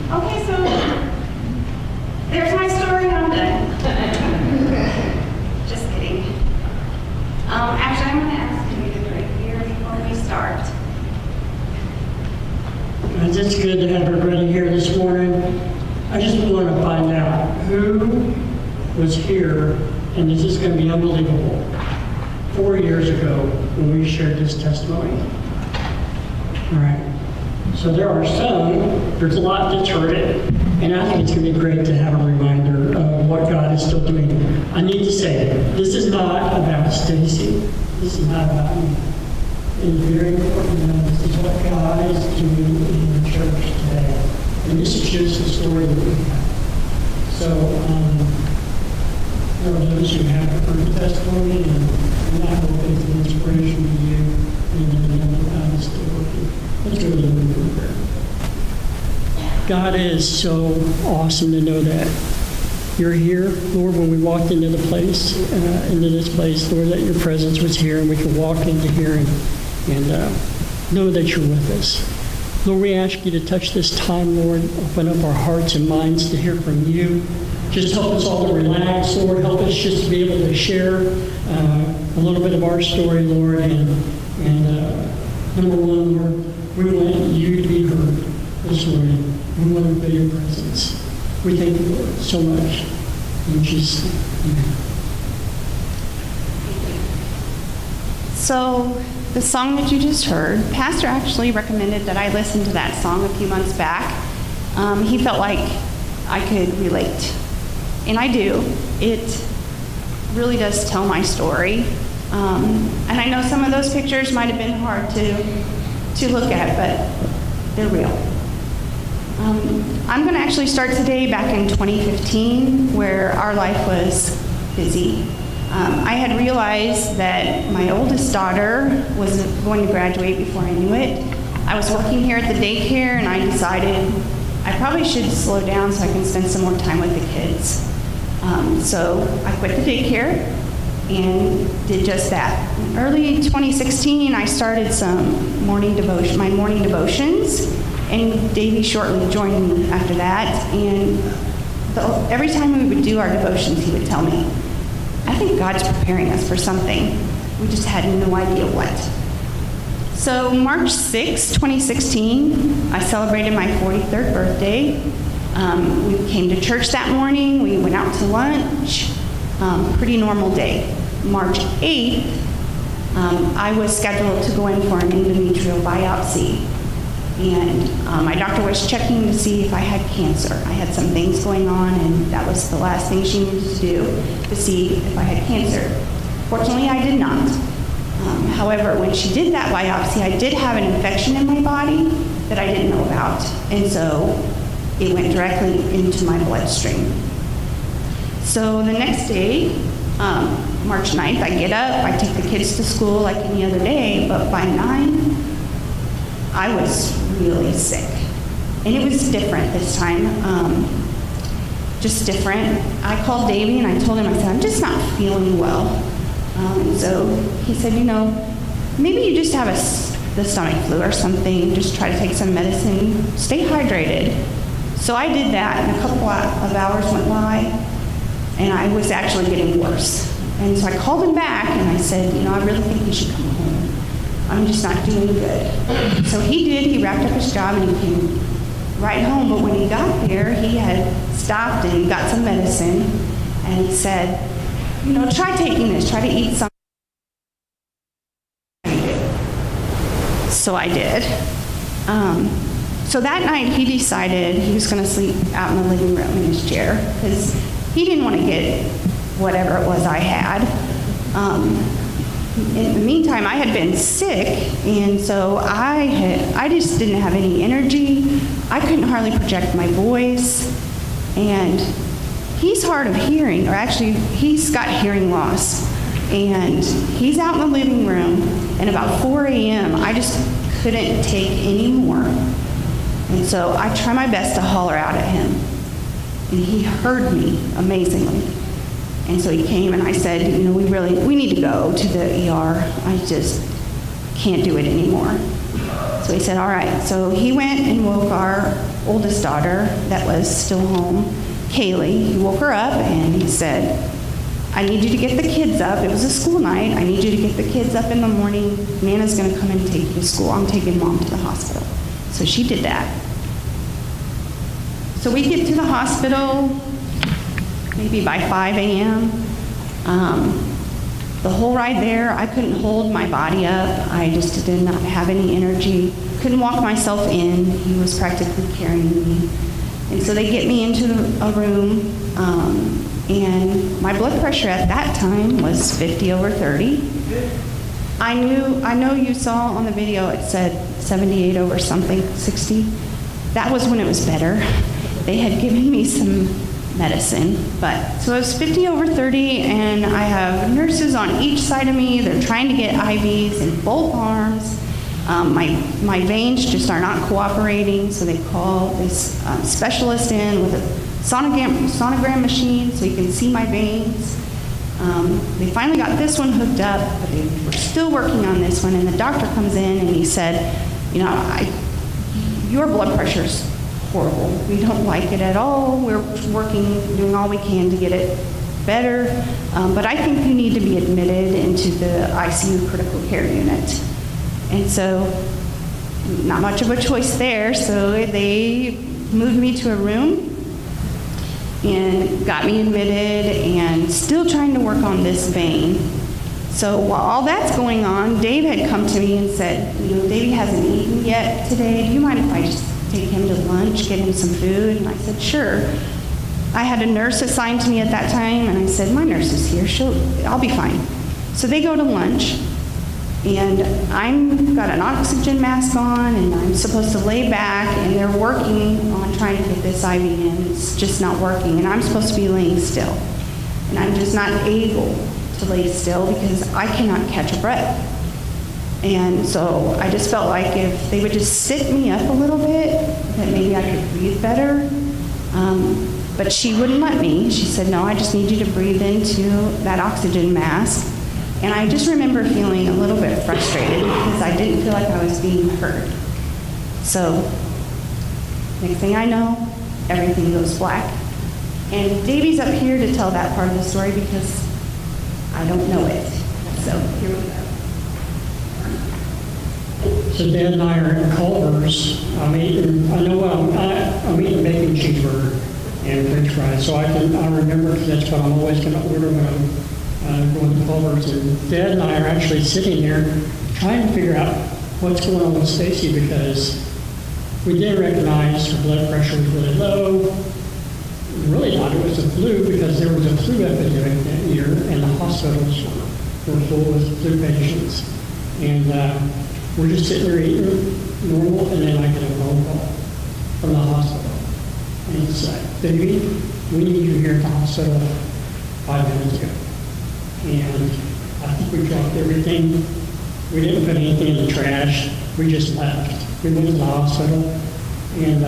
Okay, so there's my story. I'm done. Just kidding. Actually, I'm going to ask you to right here before we start. It's good to have everybody here this morning. I just want to find out who was here, and this is going to be unbelievable, 4 years ago when we shared this testimony. All right. So there are some, there's a lot that's heard it, and I think it's going to be great to have a reminder of what God is still doing. I need to say, this is not about Stacy. This is not about me. It's very important to know this is what God is doing in the church today. And this is just the story that we have. So, there are those who have heard the testimony, and I hope it's an inspiration to you, and that God is still working. Let's go to the Lord in prayer. God is so awesome to know that you're here, Lord. When we walked into this place, Lord, that your presence was here, and we could walk into here and know that you're with us. Lord, we ask you to touch this time, Lord. Open up our hearts and minds to hear from you. Just help us all to relax, Lord. Help us just to be able to share a little bit of our story, Lord. And number one, Lord, we want you to be heard this morning. We want to feel your presence. We thank you, Lord, so much. In Jesus' name, amen. So, the song that you just heard, Pastor actually recommended that I listen to that song a few months back. He felt like I could relate. And I do. It really does tell my story. And I know some of those pictures might have been hard to look at, but they're real. I'm going to actually start today back in 2015, where our life was busy. I had realized that my oldest daughter was going to graduate before I knew it. I was working here at the daycare, and I decided I probably should slow down so I can spend some more time with the kids. So I quit the daycare and did just that. In early 2016, I started my morning devotions, and Davey shortly joined me after that. And every time we would do our devotions, he would tell me, I think God's preparing us for something. We just had no idea what. So March 6, 2016, I celebrated my 43rd birthday. We came to church that morning. We went out to lunch. Pretty normal day. March 8th, I was scheduled to go in for an endometrial biopsy. And my doctor was checking to see if I had cancer. I had some things going on, and that was the last thing she needed to do, to see if I had cancer. Fortunately, I did not. However, when she did that biopsy, I did have an infection in my body that I didn't know about. And so it went directly into my bloodstream. So the next day, March 9th, I get up, I take the kids to school like any other day, but by 9, I was really sick. And it was different this time, just different. I called Davey and I told him, I said, I'm just not feeling well. So he said, maybe you just have the stomach flu or something. Just try to take some medicine. Stay hydrated. So I did that, and a couple of hours went by, and I was actually getting worse. And so I called him back, and I said, I really think you should come home. I'm just not doing good. So he did. He wrapped up his job, and he came right home. But when he got there, he had stopped and got some medicine, and he said, try taking this. Try to eat something. So I did. So that night, he decided he was going to sleep out in the living room in his chair because he didn't want to get whatever it was I had. In the meantime, I had been sick, and so I just didn't have any energy. I couldn't hardly project my voice, and he's hard of hearing, or actually, he's got hearing loss, and he's out in the living room, and about 4 a.m., I just couldn't take any more. And so I tried my best to holler out at him, and he heard me amazingly. And so he came, and I said, we need to go to the ER. I just can't do it anymore. So he said, all right. So he went and woke our oldest daughter that was still home, Kaylee. He woke her up and he said, I need you to get the kids up. It was a school night. I need you to get the kids up in the morning. Nana's going to come and take you to school. I'm taking Mom to the hospital. So she did that. So we get to the hospital maybe by 5 a.m. The whole ride there, I couldn't hold my body up. I just did not have any energy. Couldn't walk myself in. He was practically carrying me. And so they get me into a room, and my blood pressure at that time was 50/30. I know you saw on the video it said 78 something, 60. That was when it was better. They had given me some medicine, but so it was 50/30, and I have nurses on each side of me. They're trying to get IVs in both arms. My veins just are not cooperating, so they call this specialist in with a sonogram machine so you can see my veins. They finally got this one hooked up, but they were still working on this one, and the doctor comes in and he said, you know, your blood pressure's horrible. We don't like it at all. We're working, doing all we can to get it better, but I think you need to be admitted into the ICU critical care unit. And so, not much of a choice there, so they moved me to a room and got me admitted and still trying to work on this vein. So while all that's going on, Dave had come to me and said, you know, Davey hasn't eaten yet today. Do you mind if I just take him to lunch, get him some food? And I said, sure. I had a nurse assigned to me at that time, and I said, my nurse is here. I'll be fine. So they go to lunch. And I've got an oxygen mask on, and I'm supposed to lay back, and they're working on trying to get this IV in. It's just not working, and I'm supposed to be laying still. And I'm just not able to lay still because I cannot catch a breath. And so I just felt like if they would just sit me up a little bit, that maybe I could breathe better. But she wouldn't let me. She said, no, I just need you to breathe into that oxygen mask. And I just remember feeling a little bit frustrated because I didn't feel like I was being heard. So, next thing I know, everything goes black. And Davey's up here to tell that part of the story because I don't know it. So, here we go. So Dad and I are at Culver's. I'm eating bacon cheeseburger and french fries. So I remember because that's what I'm always going to order when I'm going to Culver's, and Dad and I are actually sitting there trying to figure out what's going on with Stacy because we did recognize her blood pressure was really low. We really thought it was the flu because there was a flu epidemic that year, and the hospitals were full with flu patients. And we're just sitting there eating normal, and then I get a phone call from the hospital. And it's like, baby, we need you here at the hospital 5 minutes ago. And I think we dropped everything. We didn't put anything in the trash. We just left. We went to the hospital, and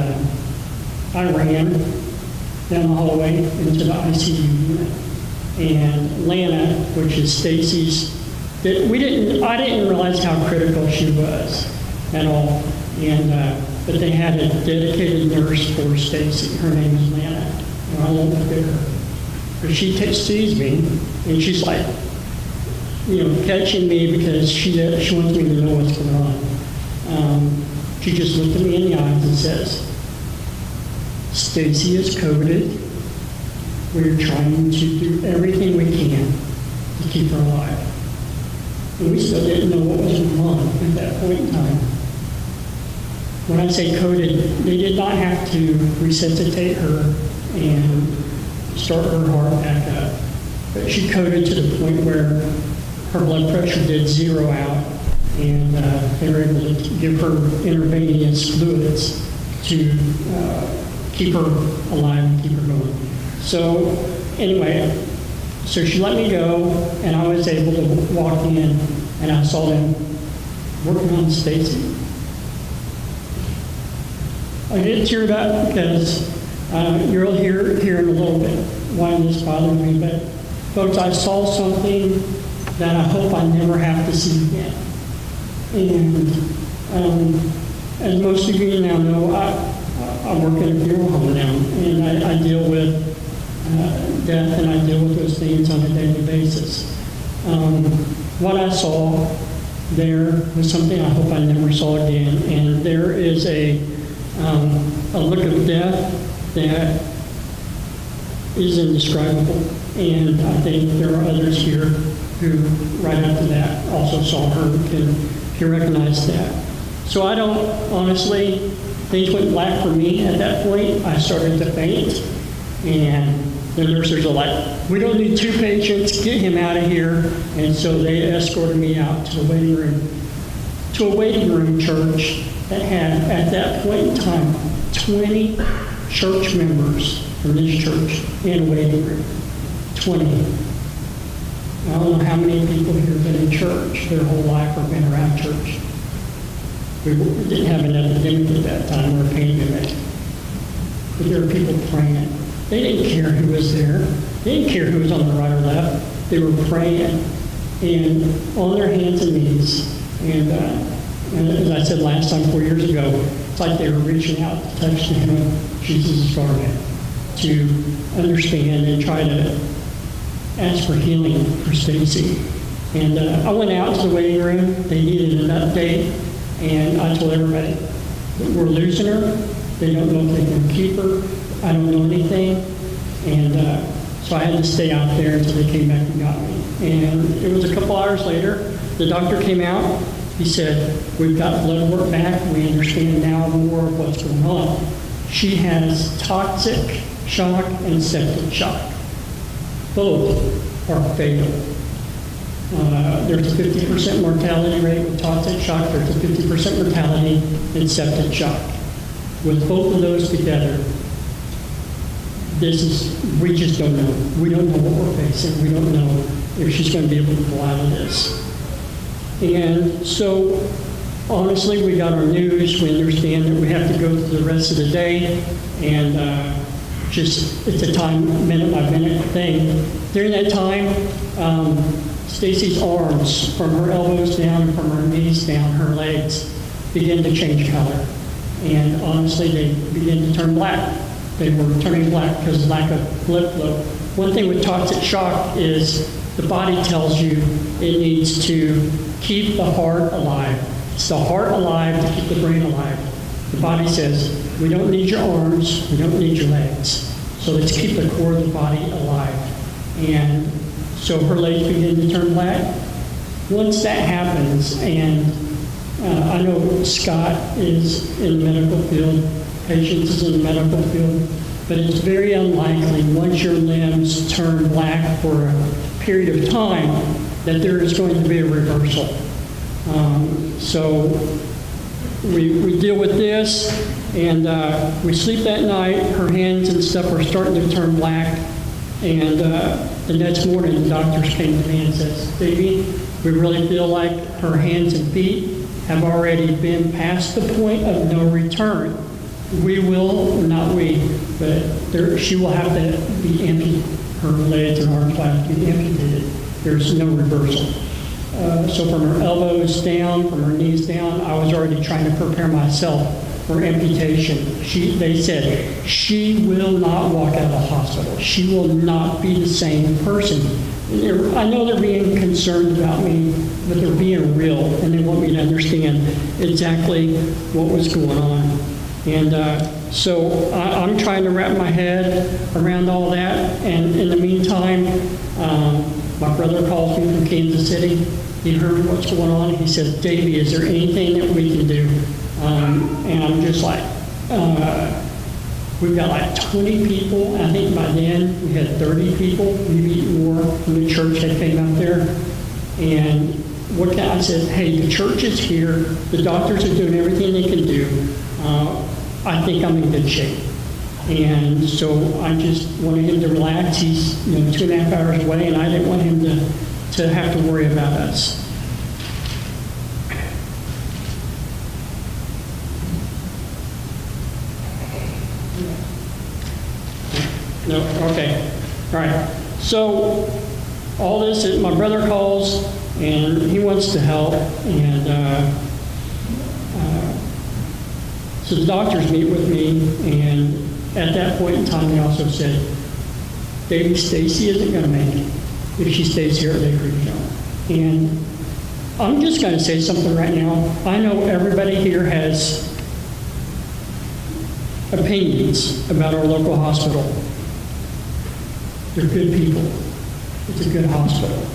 I ran down the hallway into the ICU unit. And Lana, which is Stacy's, I didn't realize how critical she was at all. And but they had a dedicated nurse for Stacy. Her name is Lana. And I won't forget her. But she sees me, and she's like, catching me because she wants me to know what's going on. She just looked at me in the eyes and says, Stacy is coded. We're trying to do everything we can to keep her alive. And we still didn't know what was going on at that point in time. When I say coded, they did not have to resuscitate her and start her heart back up. But she coded to the point where her blood pressure did zero out, and they were able to give her intravenous fluids to keep her alive and keep her going. So anyway, so she let me go, and I was able to walk in, and I saw them working on Stacy. I did tear it up because you'll hear in a little bit why this bothered me, but folks, I saw something that I hope I never have to see again. And as most of you now know, I work in a funeral home now, and I deal with death, and I deal with those things on a daily basis. What I saw there was something I hope I never saw again, and there is a look of death that is indescribable, and I think there are others here who, right after that, also saw her can recognize that. So I don't, honestly, things went black for me at that point. I started to faint, and the nurses are like, we don't need 2 patients, get him out of here. And so they escorted me out to the waiting room church that had, at that point in time, 20 church members from this church in a waiting room. 20. I don't know how many people here have been in church their whole life or been around church. We didn't have an epidemic at that time or a pandemic. But there were people praying. They didn't care who was there. They didn't care who was on the right or left. They were praying and on their hands and knees. And as I said last time, 4 years ago, it's like they were reaching out to touch the hem of Jesus' garment to understand and try to ask for healing for Stacy. And I went out to the waiting room. They needed an update, and I told everybody, we're losing her. They don't know if they can keep her. I don't know anything. And so I had to stay out there until they came back and got me. And it was a couple hours later, the doctor came out. He said, we've got blood work back. We understand now more of what's going on. She has toxic shock and septic shock. Both are fatal. There's a 50% mortality rate with toxic shock. There's a 50% mortality in septic shock. With both of those together, we just don't know. We don't know what we're facing. We don't know if she's going to be able to pull out of this. And so, honestly, we got our news. We understand that we have to go through the rest of the day, and it's a time, minute by minute thing. During that time, Stacy's arms, from her elbows down, from her knees down, her legs, began to change color. And honestly, they began to turn black. They were turning black because of lack of blood flow. One thing with toxic shock is the body tells you it needs to keep the heart alive. It's the heart alive to keep the brain alive. The body says, we don't need your arms, we don't need your legs. So let's keep the core of the body alive. And so her legs begin to turn black. Once that happens, and I know Scott is in the medical field, Patience is in the medical field, but it's very unlikely once your limbs turn black for a period of time that there is going to be a reversal. So we deal with this, and we sleep that night. Her hands and stuff are starting to turn black, and the next morning the doctors came to me and says, "Baby, we really feel like her hands and feet have already been past the point of no return. We will, not we, but she will have to be amputated. Her legs and arms will have to be amputated. There's no reversal." So from her elbows down, from her knees down, I was already trying to prepare myself for amputation. They said, she will not walk out of the hospital. She will not be the same person. I know they're being concerned about me, but they're being real, and they want me to understand exactly what was going on. And so I'm trying to wrap my head around all that, and in the meantime, my brother calls me from Kansas City. He heard what's going on. He says, "Davey, is there anything that we can do?" And I'm just like, we've got like 20 people. I think by then we had 30 people, maybe more, from the church that came out there. And I said, hey, the church is here. The doctors are doing everything they can do. I think I'm in good shape. And so I just wanted him to relax. He's 2.5 hours away, and I didn't want him to have to worry about us. No, okay. All right. So all this, my brother calls, and he wants to help, and So the doctors meet with me, and at that point in time, they also said, Baby Stacy isn't going to make it if she stays here at Lake Regional. And I'm just going to say something right now. I know everybody here has opinions about our local hospital. They're good people. It's a good hospital.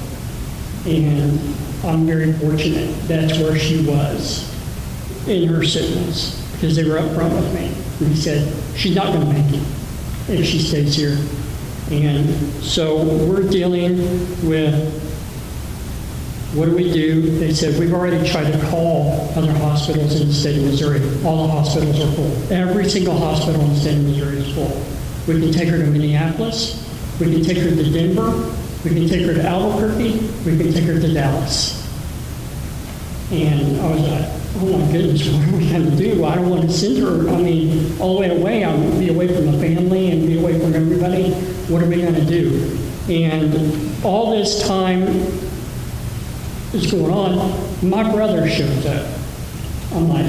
And I'm very fortunate that's where she was in her sickness, because they were up front with me. And he said, she's not going to make it if she stays here. And so we're dealing with, what do we do? They said, we've already tried to call other hospitals in the state of Missouri. All the hospitals are full. Every single hospital in the state of Missouri is full. We can take her to Minneapolis. We can take her to Denver. We can take her to Albuquerque. We can take her to Dallas. And I was like, oh my goodness, what are we going to do? I don't want to send her, all the way away. I'm going to be away from the family and be away from everybody. What are we going to do? And all this time is going on. My brother shows up. I'm like,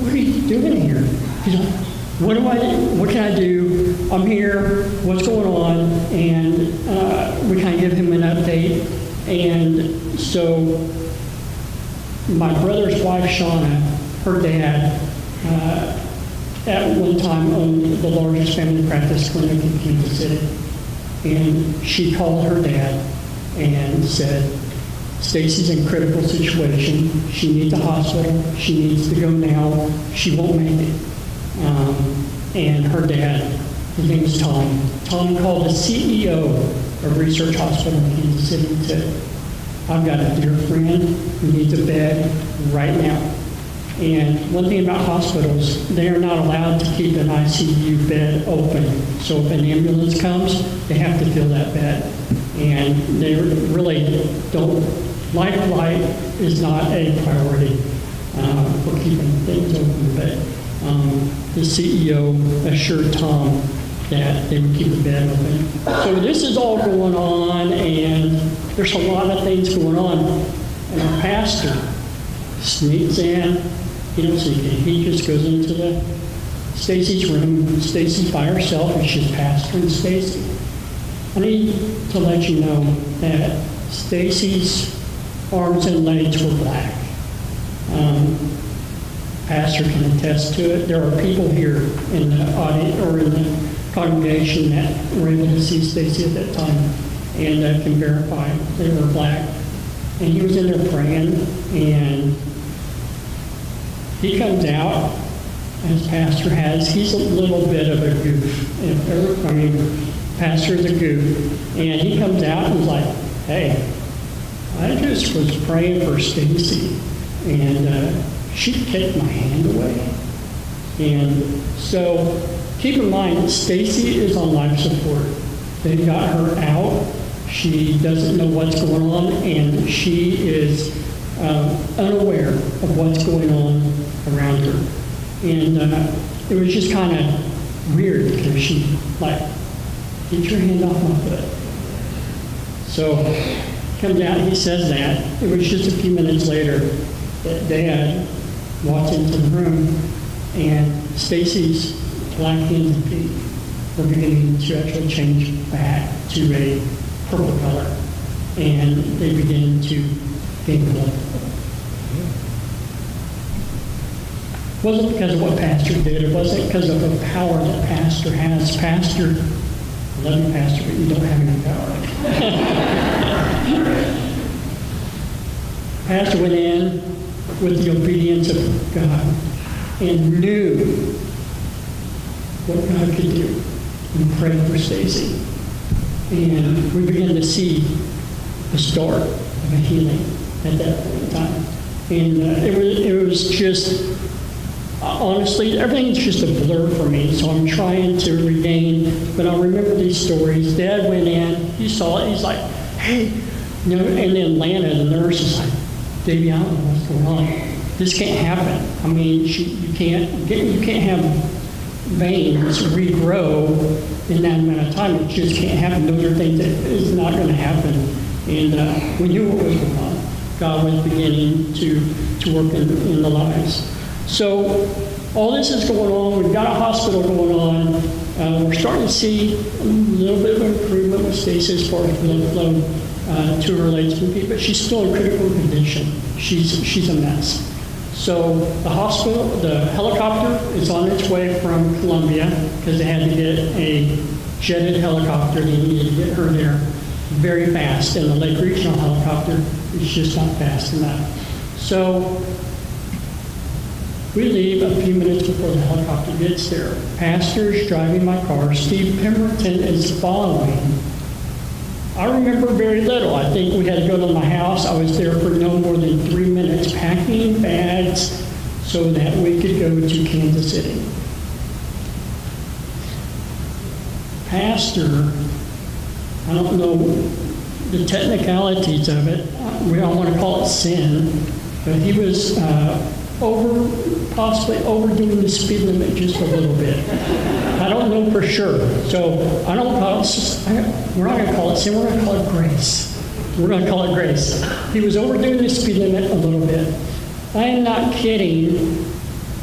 what are you doing here? He's like, what can I do? I'm here. What's going on? And we kind of give him an update. And so my brother's wife, Shauna, her dad, at one time owned the largest family practice clinic in Kansas City. And she called her dad and said, Stacy's in a critical situation. She needs a hospital. She needs to go now. She won't make it. And her dad, his name is Tom. Tom called the CEO of Research Hospital in Kansas City and said, I've got a dear friend who needs a bed right now. And one thing about hospitals, they are not allowed to keep an ICU bed open. So if an ambulance comes, they have to fill that bed. And they really don't, life flight is not a priority for keeping things open. But the CEO assured Tom that they would keep the bed open. So this is all going on, and there's a lot of things going on. And our pastor sneaks in. He don't sneak in. He just goes into Stacy's room. Stacy's by herself, and she's pastoring Stacy. I need to let you know that Stacy's arms and legs were black. Pastor can attest to it. There are people here in the audience or in the congregation that were able to see Stacy at that time and can verify they were black. And he was in there praying, and he comes out, as Pastor has. He's a little bit of a goof. Pastor's a goof. And he comes out and is like, hey, I just was praying for Stacy, and she kicked my hand away. And so keep in mind, Stacy is on life support. They got her out. She doesn't know what's going on, and she is unaware of what's going on around her. And it was just kind of weird because she like, get your hand off my foot. So comes out, he says that. It was just a few minutes later that Dad walked into the room, and Stacy's black hands and feet were beginning to actually change back to a purple color, and they began to gain blood. It wasn't because of what Pastor did. It wasn't because of the power that Pastor has. Pastor, I love you, Pastor, but you don't have any power. Pastor went in with the obedience of God and knew what God could do and prayed for Stacy. And we began to see the start of a healing at that point in time. And it was just, honestly, everything's just a blur for me, so I'm trying to regain, but I remember these stories. Dad went in, he saw it, he's like, hey, and then Lana, the nurse, is like, Davey, I don't know what's going on. This can't happen. You can't have veins regrow in that amount of time. It just can't happen. Those are things that is not going to happen. And we knew what was going on. God was beginning to work in the lives. So all this is going on. We've got a hospital going on. We're starting to see a little bit of improvement with Stacy as far as blood flow to her legs, but she's still in critical condition. She's a mess. So the hospital, the helicopter is on its way from Columbia because they had to get a jetted helicopter. They needed to get her there very fast, and the Lake Regional helicopter is just not fast enough. So we leave a few minutes before the helicopter gets there. Pastor's driving my car. Steve Pemberton is following. I remember very little. I think we had to go to my house. I was there for no more than 3 minutes packing bags so that we could go to Kansas City. Pastor, I don't know the technicalities of it. We don't want to call it sin, but he was possibly overdoing the speed limit just a little bit. I don't know for sure. So I don't call it, we're not going to call it sin, we're going to call it grace. We're going to call it grace. He was overdoing the speed limit a little bit. I am not kidding.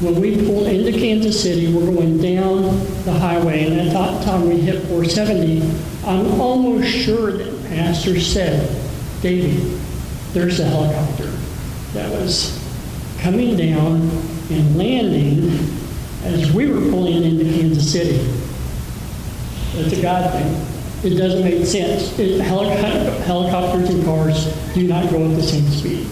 When we pull into Kansas City, we're going down the highway, and at that time we hit 470. I'm almost sure that Pastor said, Davey, there's a helicopter that was coming down and landing as we were pulling into Kansas City. It's a God thing. It doesn't make sense. Helicopters and cars do not go at the same speed.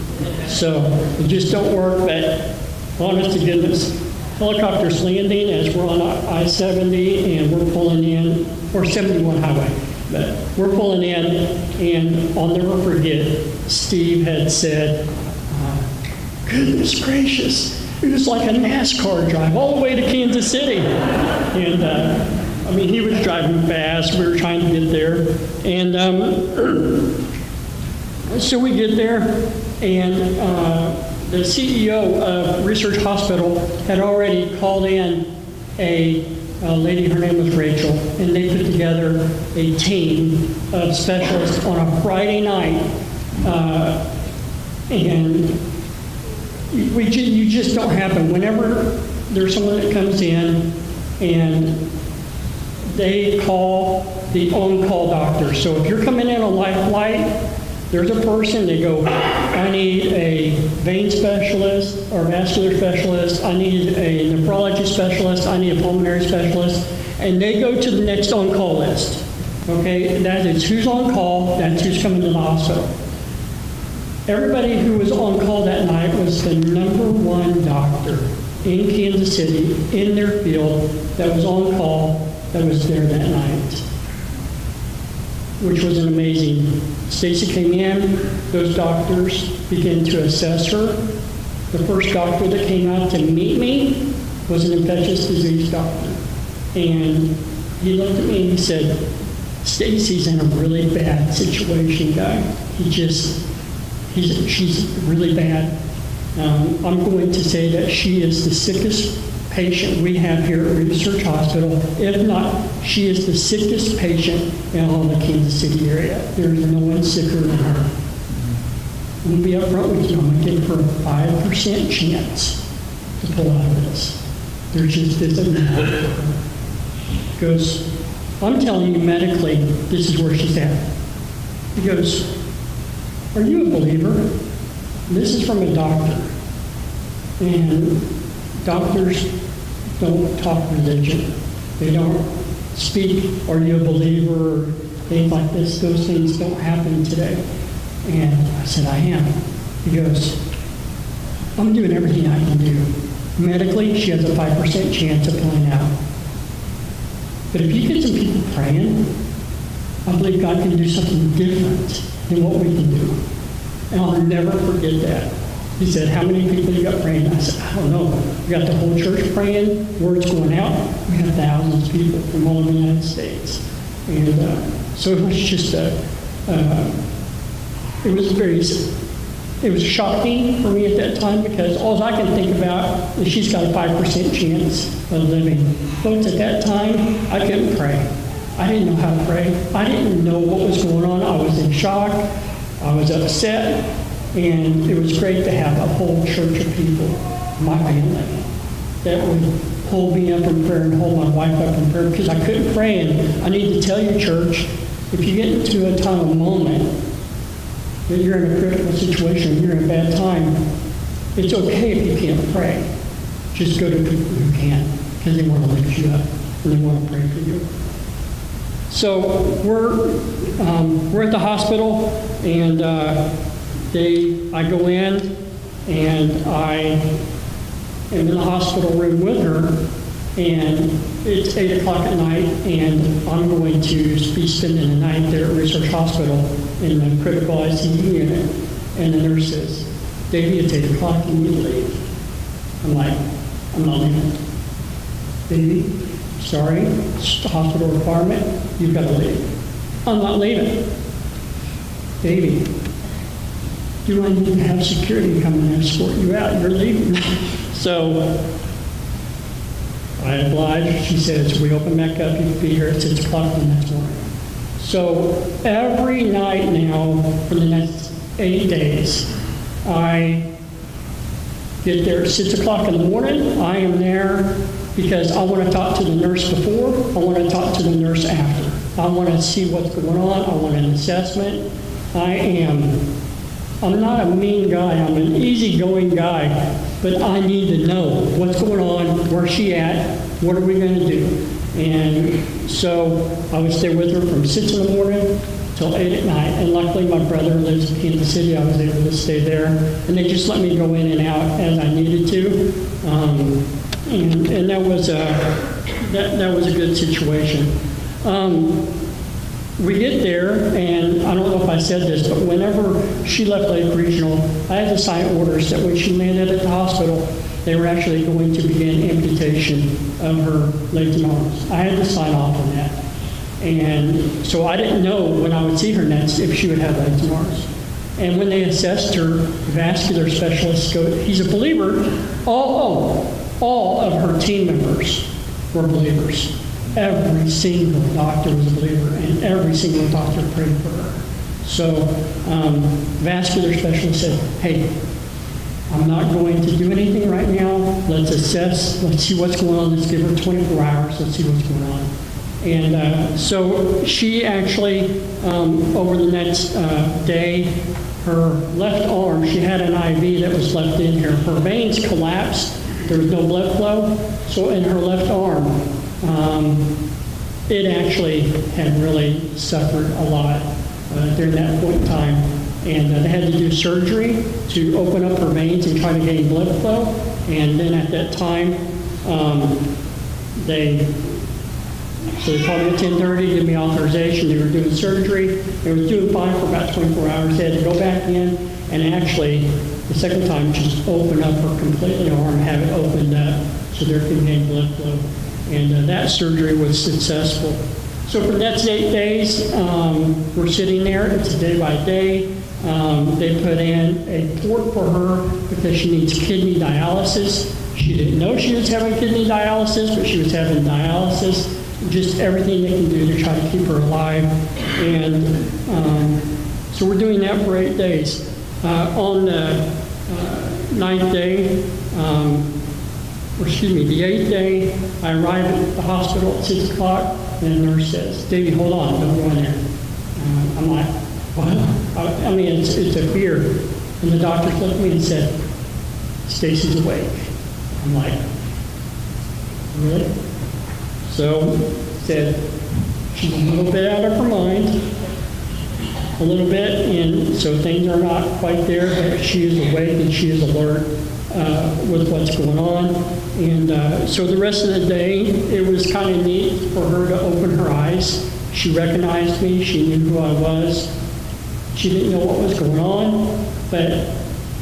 So it just don't work, but honest to goodness, helicopter's landing as we're on I-70 and we're pulling in, or 71 highway, but we're pulling in, and I'll never forget, Steve had said, goodness gracious, it was like a NASCAR drive all the way to Kansas City. And I mean, he was driving fast. We were trying to get there. And so we get there, and the CEO of Research Hospital had already called in a lady, her name was Rachel, and they put together a team of specialists on a Friday night. And you just don't happen. Whenever there's someone that comes in and they call the on-call doctor. So if you're coming in on life flight, there's a person, they go, I need a vein specialist or vascular specialist, I need a nephrology specialist, I need a pulmonary specialist, and they go to the next on-call list. Okay, that is who's on call, that's who's coming to the hospital. Everybody who was on call that night was the #1 doctor in Kansas City, in their field, that was on call, that was there that night, which was an amazing. Stacy came in, those doctors began to assess her. The first doctor that came out to meet me was an infectious disease doctor. And he looked at me and he said, Stacy's in a really bad situation, guy. She's really bad. I'm going to say that she is the sickest patient we have here at Research Hospital. If not, she is the sickest patient in all the Kansas City area. There is no one sicker than her. I'm going to be up front with you. I'm going to give her a 5% chance to pull out of this. There just isn't enough for her. He goes, I'm telling you medically, this is where she's at. He goes, are you a believer? This is from a doctor. And doctors don't talk religion. They don't speak, are you a believer, or things like this. Those things don't happen today. And I said, I am. He goes, I'm doing everything I can do. Medically, she has a 5% chance of pulling out. But if you get some people praying, I believe God can do something different than what we can do. And I'll never forget that. He said, how many people you got praying? I said, I don't know. We got the whole church praying, words going out. We have thousands of people from all over the United States. And so it was just it was shocking for me at that time, because all I can think about is she's got a 5% chance of living. Folks, at that time, I couldn't pray. I didn't know how to pray. I didn't know what was going on. I was in shock. I was upset. And it was great to have a whole church of people, my family, that would hold me up in prayer and hold my wife up in prayer because I couldn't pray. And I need to tell you, church, if you get into a time of moment that you're in a critical situation, you're in a bad time, it's okay if you can't pray. Just go to people who can, because they want to lift you up and they want to pray for you. So we're at the hospital, and I go in, and I am in the hospital room with her, and it's 8 o'clock at night, and I'm going to be spending the night there at Research Hospital in the critical ICU unit. And the nurse says, "Davey, it's 8 o'clock, you need to leave." I'm like, "I'm not leaving." "Davey, sorry, it's the hospital requirement, you've got to leave." "I'm not leaving." "Davey, do I need to have security come and escort you out? You're leaving." So I obliged. She says, "We open back up, you can be here at 6 o'clock the next morning." So every night now for the next 8 days, I get there at 6 o'clock in the morning. I am there because I want to talk to the nurse before, I want to talk to the nurse after. I want to see what's going on, I want an assessment. I'm not a mean guy, I'm an easygoing guy, but I need to know what's going on, where's she at, what are we going to do? And so I would stay with her from 6 in the morning till 8 at night. And luckily my brother lives in Kansas City, I was able to stay there. And they just let me go in and out as I needed to. And that was a good situation. We get there, and I don't know if I said this, but whenever she left Lake Regional, I had to sign orders that when she landed at the hospital, they were actually going to begin amputation of her legs and arms. I had to sign off on that. And so I didn't know when I would see her next if she would have legs and arms. And when they assessed her, the vascular specialist, he's a believer. All of her team members were believers. Every single doctor was a believer, and every single doctor prayed for her. So vascular specialist said, "Hey, I'm not going to do anything right now. Let's assess. Let's see what's going on. Let's give her 24 hours. Let's see what's going on." And so she actually, over the next day, her left arm, she had an IV that was left in here. Her veins collapsed. There was no blood flow. So in her left arm, it actually had really suffered a lot during that point in time. And they had to do surgery to open up her veins and try to gain blood flow. And then at that time, they called me at 10:30, gave me authorization. They were doing surgery. They were doing fine for about 24 hours. They had to go back in and actually, the second time, just open up her completely arm, have it opened up so there could gain blood flow. And that surgery was successful. So for the next 8 days, we're sitting there. It's day by day. They put in a port for her because she needs kidney dialysis. She didn't know she was having kidney dialysis, but she was having dialysis. Just everything they can do to try to keep her alive. And so we're doing that for 8 days. On the 9th day, the 8th day, I arrive at the hospital at 6 o'clock, and the nurse says, "Davey, hold on, don't go in there." I'm like, "What?" I mean, it's a fear. And the doctor looked at me and said, "Stacy's awake." I'm like, "Really?" So said, "She's a little bit out of her mind, a little bit, and so things are not quite there, but she is awake and she is alert with what's going on." And so the rest of the day, it was kind of neat for her to open her eyes. She recognized me. She knew who I was. She didn't know what was going on, but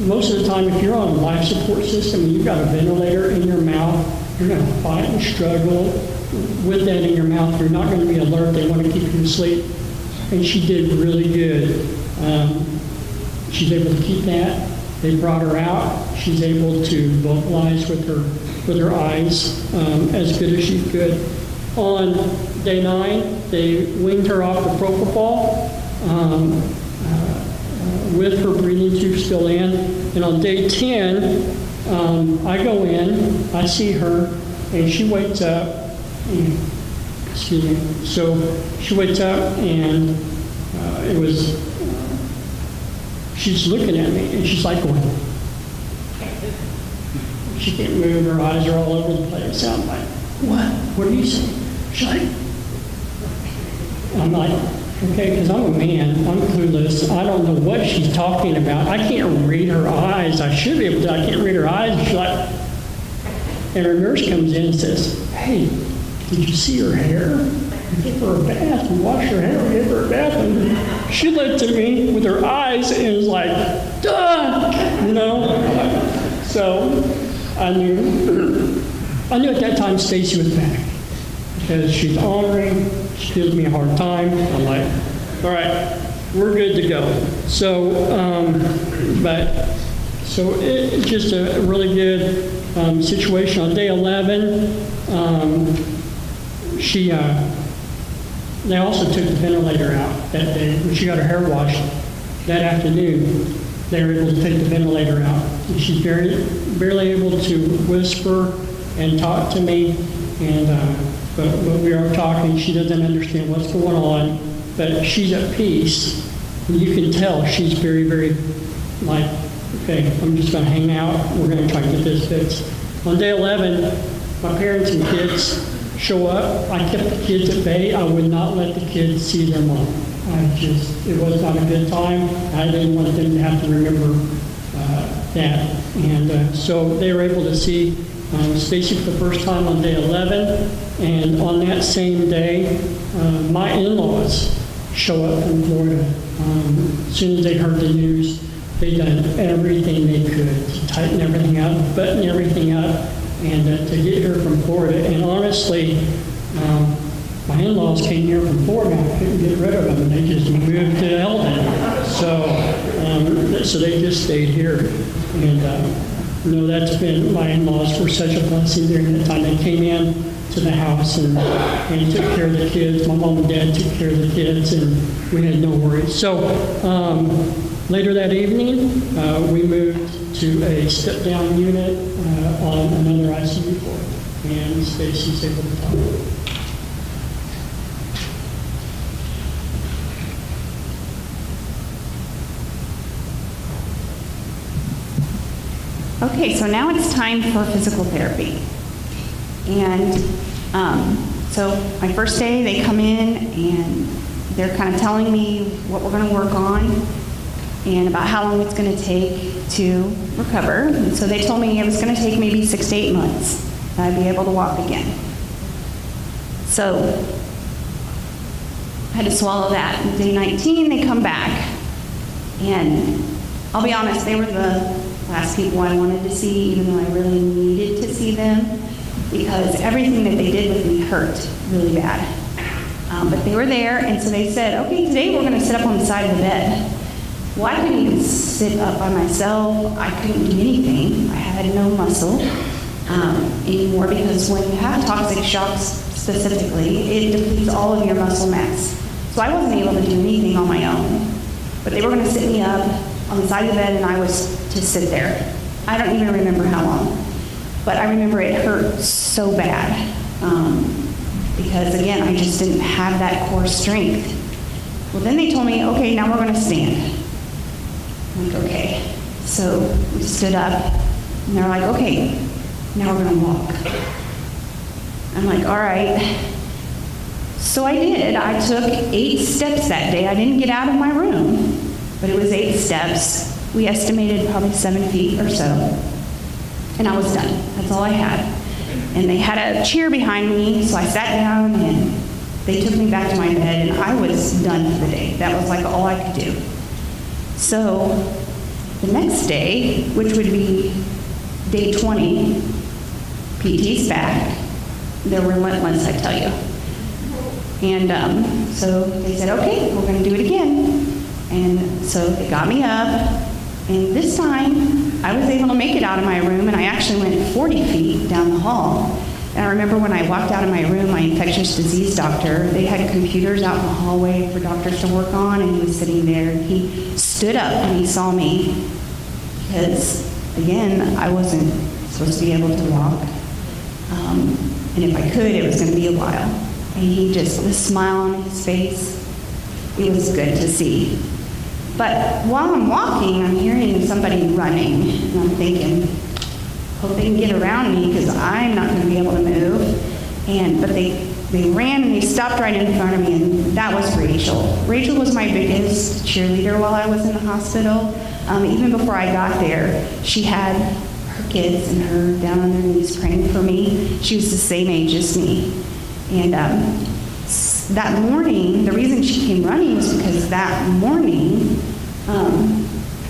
most of the time, if you're on a life support system and you've got a ventilator in your mouth, you're going to fight and struggle with that in your mouth. You're not going to be alert. They want to keep you asleep. And she did really good. She's able to keep that. They brought her out. She's able to vocalize with her eyes as good as she could. On day 9, they weaned her off the propofol with her breathing tube still in. And on day 10, I go in, I see her, and she wakes up. And, excuse me. So she wakes up, and it was. She's looking at me, and she's like going. She can't move. Her eyes are all over the place. So I'm like, what? What are you saying? She's like. I'm like, okay, because I'm a man, I'm clueless. I don't know what she's talking about. I can't read her eyes. I should be able to. I can't read her eyes. She's like, and her nurse comes in and says, hey, did you see her hair? We gave her a bath. We washed her hair. We gave her a bath. And she looked at me with her eyes and was like, duh, you know? So I knew at that time Stacy was back because she's ornery. She gives me a hard time. I'm like, all right, we're good to go. So, it's just a really good situation. On day 11, they also took the ventilator out that day. When she got her hair washed that afternoon, they were able to take the ventilator out. And she's barely able to whisper and talk to me. And but we are talking. She doesn't understand what's going on, but she's at peace. And you can tell she's very, very like, okay, I'm just going to hang out. We're going to try to get this fixed. On day 11, my parents and kids show up. I kept the kids at bay. I would not let the kids see their mom. It was not a good time. I didn't want them to have to remember that. And so they were able to see Stacy for the first time on day 11. And on that same day, my in-laws show up from Florida. As soon as they heard the news, they done everything they could to tighten everything up, button everything up, and to get here from Florida. And honestly, my in-laws came here from Florida. I couldn't get rid of them, and they just moved to Eldon. So they just stayed here. And that's been, my in-laws were such a blessing during that time. They came in to the house and took care of the kids. My mom and dad took care of the kids, and we had no worries. So later that evening, we moved to a step-down unit on another ICU floor, and Stacy's able to talk. Okay, so now it's time for physical therapy. And so my first day, they come in and they're kind of telling me what we're going to work on and about how long it's going to take to recover. And so they told me it was going to take maybe 6 to 8 months. I'd be able to walk again. So I had to swallow that. Day 19, they come back. And I'll be honest, they were the last people I wanted to see, even though I really needed to see them, because everything that they did with me hurt really bad. But they were there, and so they said, okay, today we're going to sit up on the side of the bed. Well, I couldn't even sit up by myself. I couldn't do anything. I had no muscle anymore, because when you have toxic shocks specifically, it depletes all of your muscle mass. So I wasn't able to do anything on my own. But they were going to sit me up on the side of the bed, and I was to sit there. I don't even remember how long. But I remember it hurt so bad. Because again, I just didn't have that core strength. Well, then they told me, okay, now we're going to stand. I'm like, okay. So we stood up, and they're like, okay, now we're going to walk. I'm like, all right. So I did. I took 8 steps that day. I didn't get out of my room, but it was 8 steps. We estimated probably 7 feet or so. And I was done. That's all I had. And they had a chair behind me, so I sat down, and they took me back to my bed, and I was done for the day. That was like all I could do. So the next day, which would be day 20, PT's back. They're relentless, I tell you. And so they said, okay, we're going to do it again. And so they got me up, and this time I was able to make it out of my room, and I actually went 40 feet down the hall. And I remember when I walked out of my room, my infectious disease doctor, they had computers out in the hallway for doctors to work on, and he was sitting there, and he stood up and he saw me, because again, I wasn't supposed to be able to walk. And if I could, it was going to be a while. And he just, the smile on his face, it was good to see. But while I'm walking, I'm hearing somebody running, and I'm thinking, hope they can get around me because I'm not going to be able to move. But they ran and they stopped right in front of me, and that was Rachel. Rachel was my biggest cheerleader while I was in the hospital. Even before I got there, she had her kids and her down on their knees praying for me. She was the same age as me. And that morning, the reason she came running was because that morning,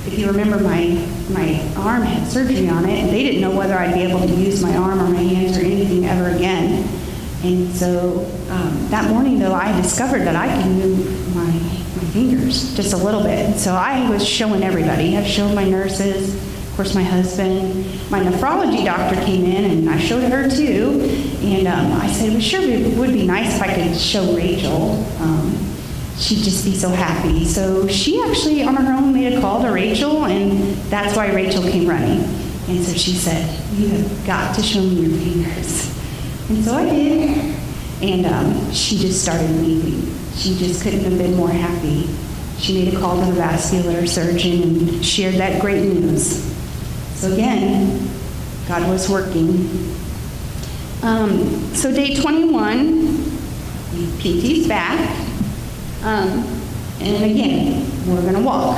if you remember, my arm had surgery on it, and they didn't know whether I'd be able to use my arm or my hands or anything ever again. And so that morning, though, I discovered that I can move my fingers just a little bit. And so I was showing everybody. I showed my nurses, of course, my husband. My nephrology doctor came in, and I showed her too. And I said, well, sure, it would be nice if I could show Rachel. She'd just be so happy. So she actually, on her own, made a call to Rachel, and that's why Rachel came running. And so she said, you have got to show me your fingers. And so I did, and she just started weeping. She just couldn't have been more happy. She made a call to the vascular surgeon and shared that great news. So again, God was working. So day 21, PT's back, and again, we're going to walk.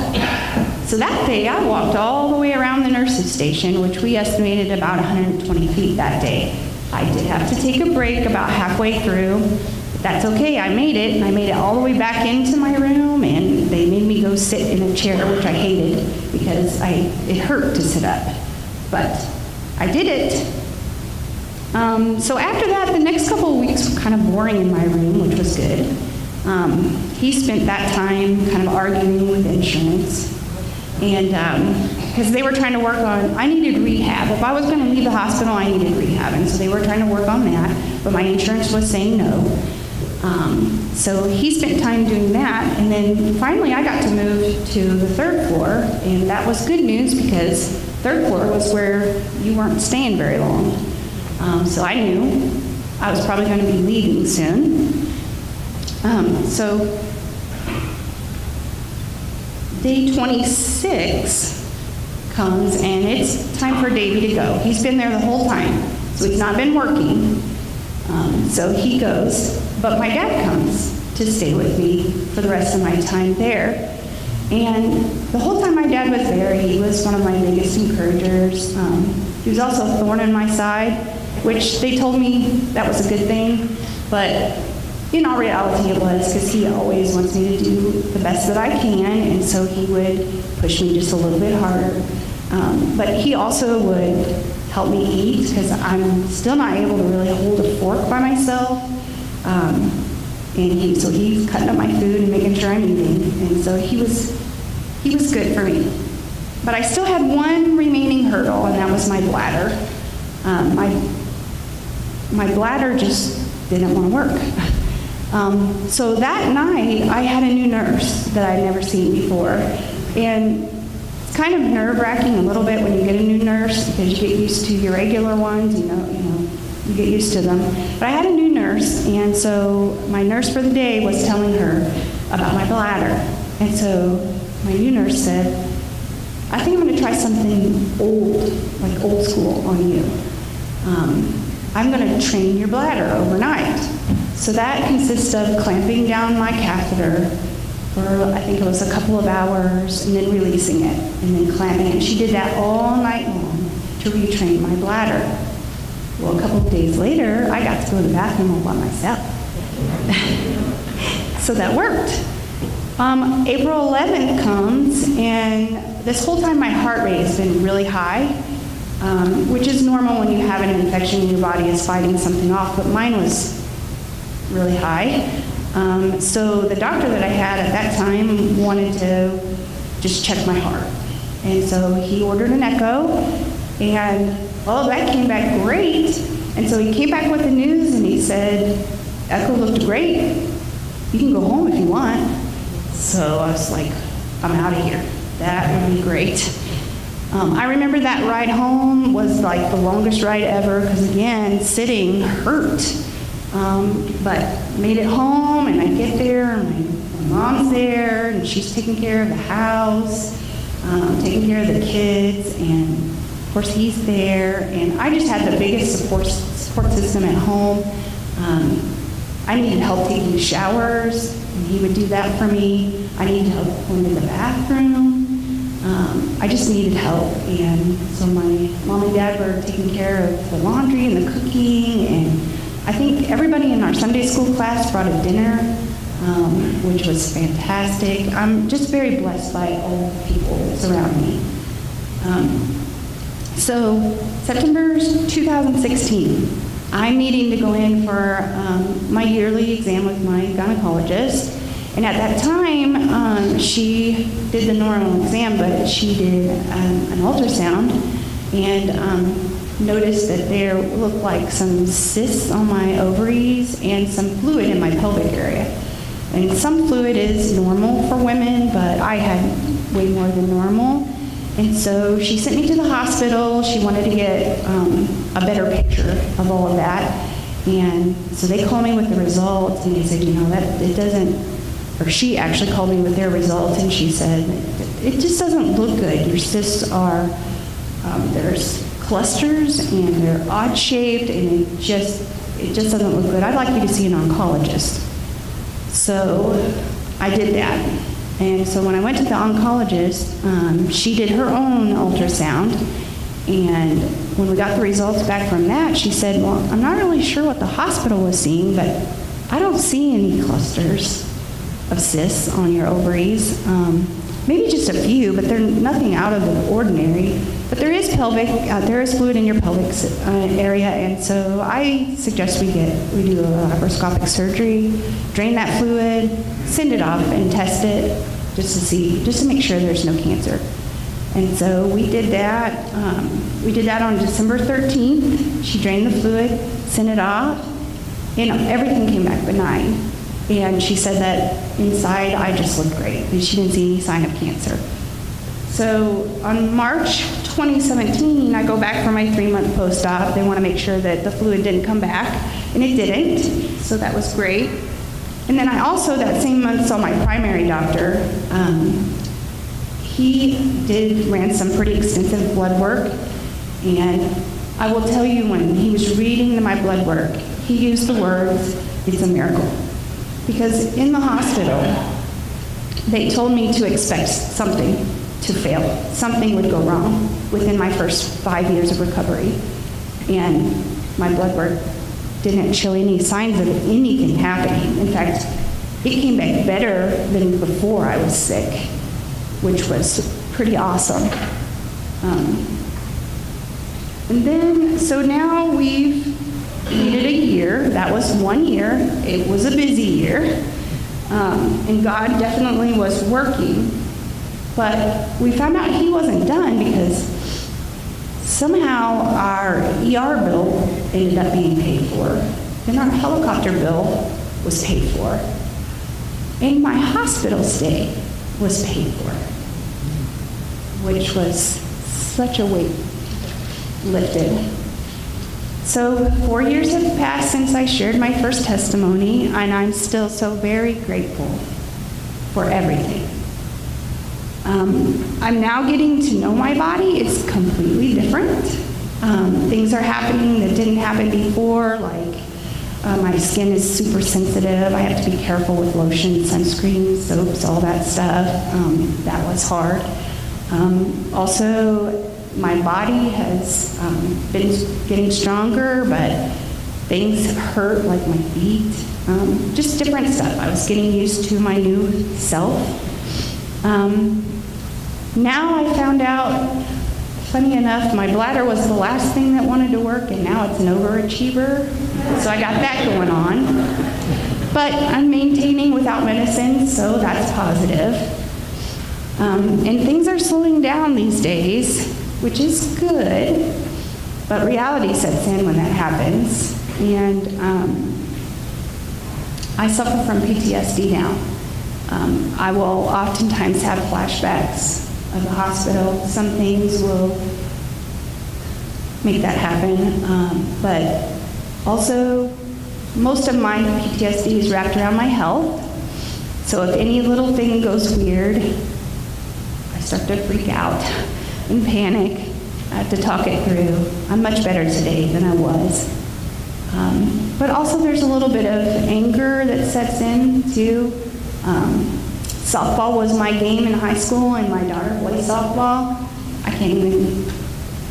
So that day, I walked all the way around the nurses' station, which we estimated about 120 feet that day. I did have to take a break about halfway through, but that's okay. I made it, and I made it all the way back into my room, and they made me go sit in a chair, which I hated because it hurt to sit up. But I did it. So after that, the next couple of weeks were kind of boring in my room, which was good. He spent that time kind of arguing with insurance. And because they were trying to work on, I needed rehab. If I was going to leave the hospital, I needed rehab. And so they were trying to work on that, but my insurance was saying no. So he spent time doing that. And then finally I got to move to the third floor. And that was good news because third floor was where you weren't staying very long. So I knew I was probably going to be leaving soon. So day 26 comes, and it's time for Davey to go. He's been there the whole time, so he's not been working. So he goes, but my dad comes to stay with me for the rest of my time there. And the whole time my dad was there, he was one of my biggest encouragers. He was also a thorn in my side, which they told me that was a good thing, but in all reality it was, because he always wants me to do the best that I can, and so he would push me just a little bit harder. But he also would help me eat, because I'm still not able to really hold a fork by myself. And so he's cutting up my food and making sure I'm eating, and so he was good for me. But I still had one remaining hurdle, and that was my bladder. My bladder just didn't want to work. So that night, I had a new nurse that I'd never seen before. And it's kind of nerve-wracking a little bit when you get a new nurse, because you get used to your regular ones, you get used to them. But I had a new nurse, and so my nurse for the day was telling her about my bladder. And so my new nurse said, I think I'm going to try something old, like old school on you. I'm going to train your bladder overnight. So that consists of clamping down my catheter for, I think it was a couple of hours, and then releasing it, and then clamping it. She did that all night long to retrain my bladder. Well, a couple of days later, I got to go to the bathroom all by myself. So that worked. April 11th comes, and this whole time my heart rate has been really high, which is normal when you have an infection and your body is fighting something off, but mine was really high. So the doctor that I had at that time wanted to just check my heart. And so he ordered an echo, and that came back great. And so he came back with the news, and he said, echo looked great. You can go home if you want. So I was like, I'm out of here. That would be great. I remember that ride home was like the longest ride ever because, again, sitting hurt. But made it home, and I get there, and my mom's there, and she's taking care of the house, taking care of the kids, and of course he's there. And I just had the biggest support system at home. I needed help taking showers, and he would do that for me. I needed help going to the bathroom. I just needed help, and so my mom and dad were taking care of the laundry and the cooking, and I think everybody in our Sunday school class brought a dinner, which was fantastic. I'm just very blessed by all the people that surround me. So September 2016, I'm needing to go in for my yearly exam with my gynecologist. And at that time, she did the normal exam, but she did an ultrasound and noticed that there looked like some cysts on my ovaries and some fluid in my pelvic area. And some fluid is normal for women, but I had way more than normal. And so she sent me to the hospital. She wanted to get a better picture of all of that. And so they called me with the results, and they said, that it doesn't, or she actually called me with their results, and she said, it just doesn't look good. Your cysts are, there's clusters, and they're odd-shaped, and it just doesn't look good. I'd like you to see an oncologist. So I did that. And so when I went to the oncologist, she did her own ultrasound, and when we got the results back from that, she said, well, I'm not really sure what the hospital was seeing, but I don't see any clusters of cysts on your ovaries. Maybe just a few, but they're nothing out of the ordinary. But there is there is fluid in your pelvic area, and so I suggest we do a laparoscopic surgery, drain that fluid, send it off, and test it just to make sure there's no cancer. And so we did that. We did that on December 13th. She drained the fluid, sent it off, and everything came back benign. And she said that inside I just looked great, and she didn't see any sign of cancer. So on March 2017, I go back for my 3-month post-op. They want to make sure that the fluid didn't come back, and it didn't, so that was great. And then I also, that same month, saw my primary doctor. He ran some pretty extensive blood work, and I will tell you, when he was reading my blood work, he used the words, "It's a miracle." Because in the hospital, they told me to expect something to fail. Something would go wrong within my first 5 years of recovery. And my blood work didn't show any signs of anything happening. In fact, it came back better than before I was sick, which was pretty awesome. And then, so now we've needed a year. That was 1 year. It was a busy year. And God definitely was working. But we found out he wasn't done because somehow our ER bill ended up being paid for. And our helicopter bill was paid for. And my hospital stay was paid for, which was such a weight lifted. So 4 years have passed since I shared my first testimony, and I'm still so very grateful for everything. I'm now getting to know my body. It's completely different. Things are happening that didn't happen before, like my skin is super sensitive. I have to be careful with lotion, sunscreen, soaps, all that stuff. That was hard. Also, my body has been getting stronger, but things hurt, like my feet, just different stuff. I was getting used to my new self. Now I found out, funny enough, my bladder was the last thing that wanted to work, and now it's an overachiever, so I got that going on. But I'm maintaining without medicine, so that's positive. And things are slowing down these days, which is good, but reality sets in when that happens. And I suffer from PTSD now. I will oftentimes have flashbacks of the hospital. Some things will make that happen, but also most of my PTSD is wrapped around my health. So if any little thing goes weird, I start to freak out and panic. I have to talk it through. I'm much better today than I was. But also there's a little bit of anger that sets in too. Softball was my game in high school, and my daughter plays softball. I can't even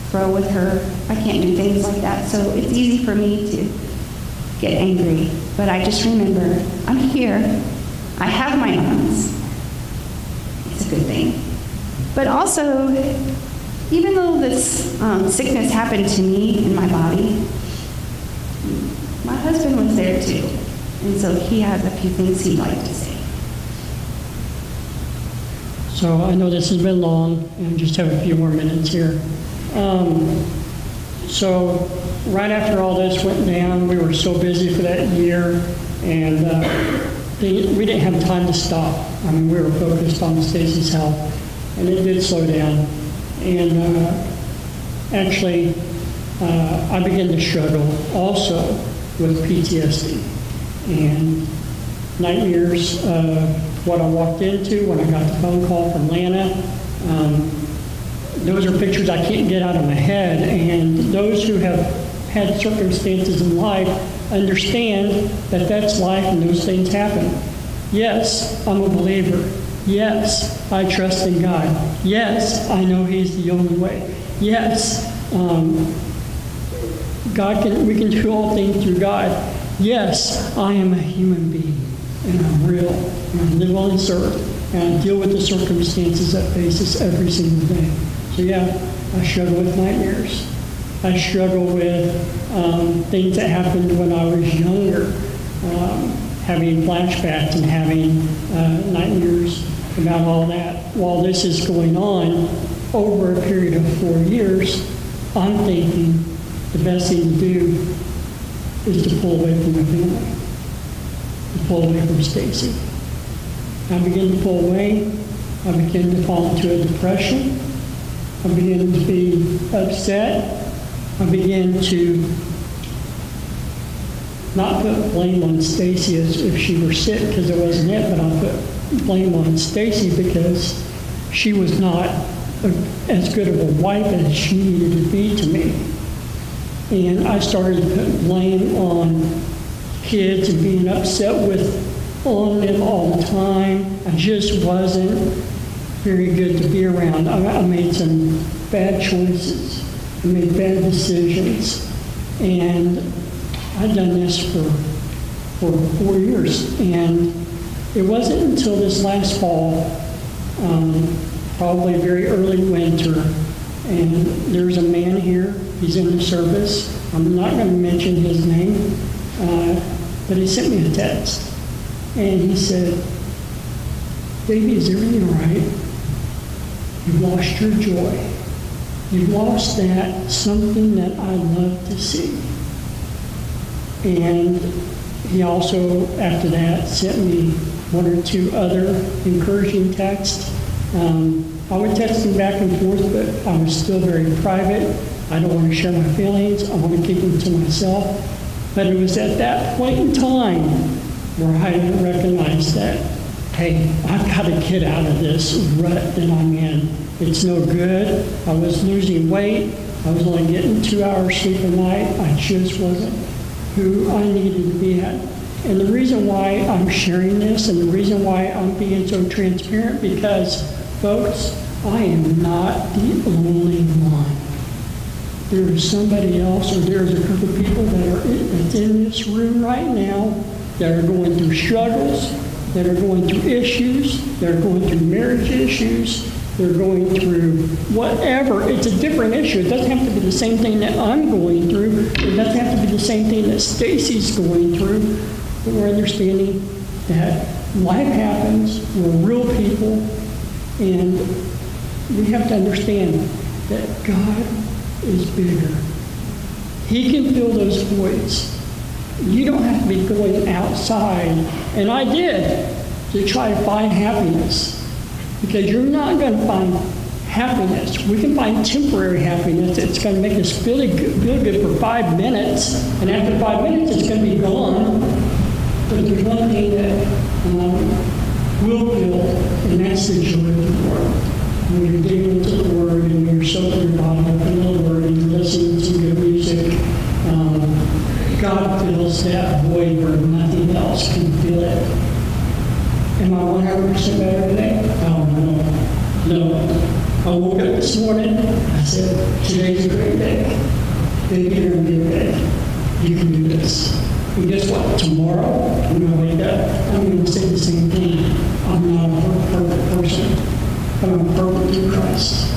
throw with her. I can't do things like that. So it's easy for me to get angry. But I just remember, I'm here. I have my arms. It's a good thing. But also, even though this sickness happened to me in my body, my husband was there too. And so he has a few things he'd like to say. So I know this has been long, and I just have a few more minutes here. So right after all this went down, we were so busy for that year, and we didn't have time to stop. I mean, we were focused on Stacy's health, and it did slow down. And actually, I began to struggle also with PTSD and nightmares. What I walked into when I got the phone call from Lana, those are pictures I can't get out of my head. And those who have had circumstances in life understand that that's life and those things happen. Yes, I'm a believer. Yes, I trust in God. Yes, I know He's the only way. Yes, we can do all things through God. Yes, I am a human being, and I'm real, and I live on this earth, and I deal with the circumstances that face us every single day. So yeah, I struggle with nightmares. I struggle with things that happened when I was younger, having flashbacks and having nightmares about all that. While this is going on over a period of 4 years, I'm thinking the best thing to do is to pull away from my family, to pull away from Stacy. I began to pull away. I began to fall into a depression. I began to be upset. I began to not put blame on Stacy as if she were sick, because it wasn't it, but I put blame on Stacy because she was not as good of a wife as she needed to be to me. And I started to put blame on kids and being upset on them all the time. I just wasn't very good to be around. I made some bad choices. I made bad decisions. And I've done this for 4 years. And it wasn't until this last fall, probably very early winter, and there's a man here. He's in the service. I'm not going to mention his name, but he sent me a text. And he said, "Baby, is everything all right? You've lost your joy. You've lost that something that I love to see." And he also, after that, sent me 1 or 2 other encouraging texts. I would text him back and forth, but I was still very private. I don't want to share my feelings. I want to keep them to myself. But it was at that point in time where I recognized that, hey, I've got to get out of this rut that I'm in. It's no good. I was losing weight. I was only getting 2 hours sleep a night. I just wasn't who I needed to be at. And the reason why I'm sharing this and the reason why I'm being so transparent, because, folks, I am not the only one. There is somebody else, or there's a group of people that's in this room right now that are going through struggles, that are going through issues, that are going through marriage issues, they're going through whatever. It's a different issue. It doesn't have to be the same thing that I'm going through. It doesn't have to be the same thing that Stacy's going through. But we're understanding that life happens. We're real people. And we have to understand that God is bigger. He can fill those voids. You don't have to be going outside. And I did, to try to find happiness. Because you're not going to find happiness. We can find temporary happiness. It's going to make us feel good for 5 minutes, and after 5 minutes, it's going to be gone. But there's one thing that will feel, and that's the joy of the Lord. When you're digging into the Word and you're soaking your body up in the Word and you're listening to good music, God fills that void where nothing else can fill it. Am I 100% better today? Oh, no. I woke up this morning, I said, today's a great day. Maybe you're going to be a day. You can do this. And guess what? Tomorrow, when I wake up, I'm going to say the same thing. I'm not a perfect person, but I'm perfect in Christ.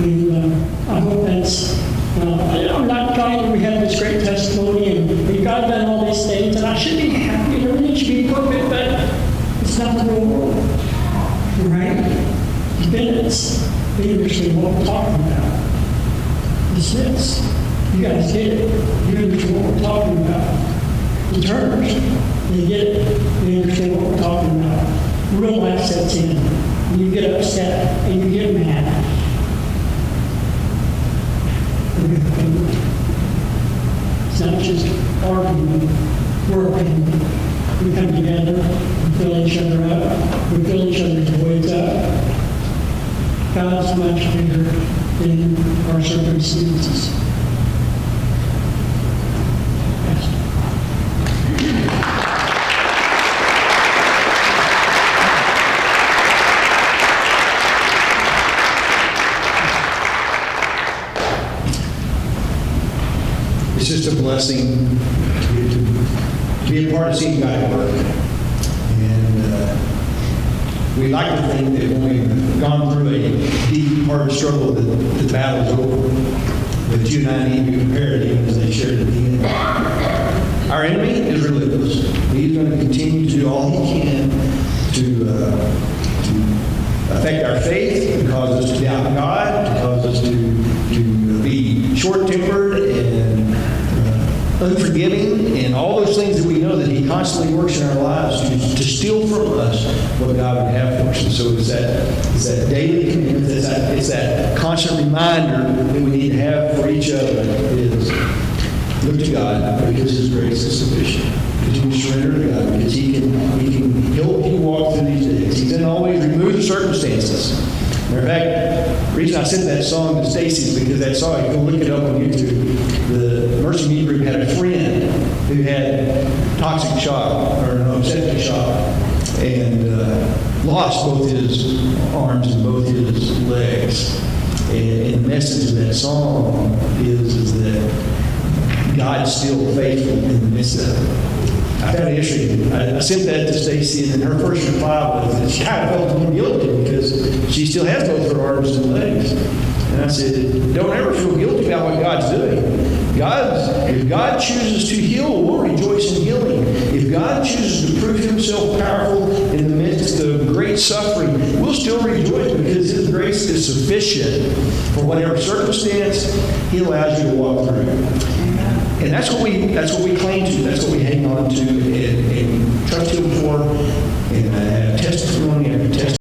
And I hope that's, I'm not trying to, we have this great testimony, and God's done all these things, and I should be happy, and everything should be perfect, but it's not the real world, right? It's understand what we're talking about. It's this. You guys get it. You understand what we're talking about. The terms, they get it. They understand what we're talking about. Real life sets in. And you get upset and you get mad. It's not just arguing, working. We come together, we fill each other up, we fill each other's voids up. God's much bigger than our circumstances. It's just a blessing to be a part of seeing God work. And we like to think that when we've gone through a deep, hard struggle, that the battle's over. But you and I need to be prepared, even as they shared at the end. Our enemy is relentless. He's going to continue to do all he can to affect our faith, to cause us to doubt God, to cause us to be short-tempered and unforgiving, and all those things that we know that he constantly works in our lives to steal from us what God would have for us. And so it's that daily commitment, it's that constant reminder that we need to have for each other is look to God because his grace is sufficient. Continue to surrender to God because he can help you walk through these days. He doesn't always remove the circumstances. Matter of fact, the reason I sent that song to Stacy is because that song, you can look it up on YouTube. The Mercy Meet Group had a friend who had toxic shock, or no, septic shock, and lost both his arms and both his legs. And the message of that song is that God's still faithful in the midst of it. I found it interesting. I sent that to Stacy, and then her first reply was that she kind of felt a little guilty because she still has both her arms and legs. And I said, don't ever feel guilty about what God's doing. If God chooses to heal, we'll rejoice in healing. If God chooses to prove himself powerful in the midst of great suffering, we'll still rejoice because his grace is sufficient for whatever circumstance he allows you to walk through. And that's what we cling to. That's what we hang on to and trust him for. And I have testimony after testimony.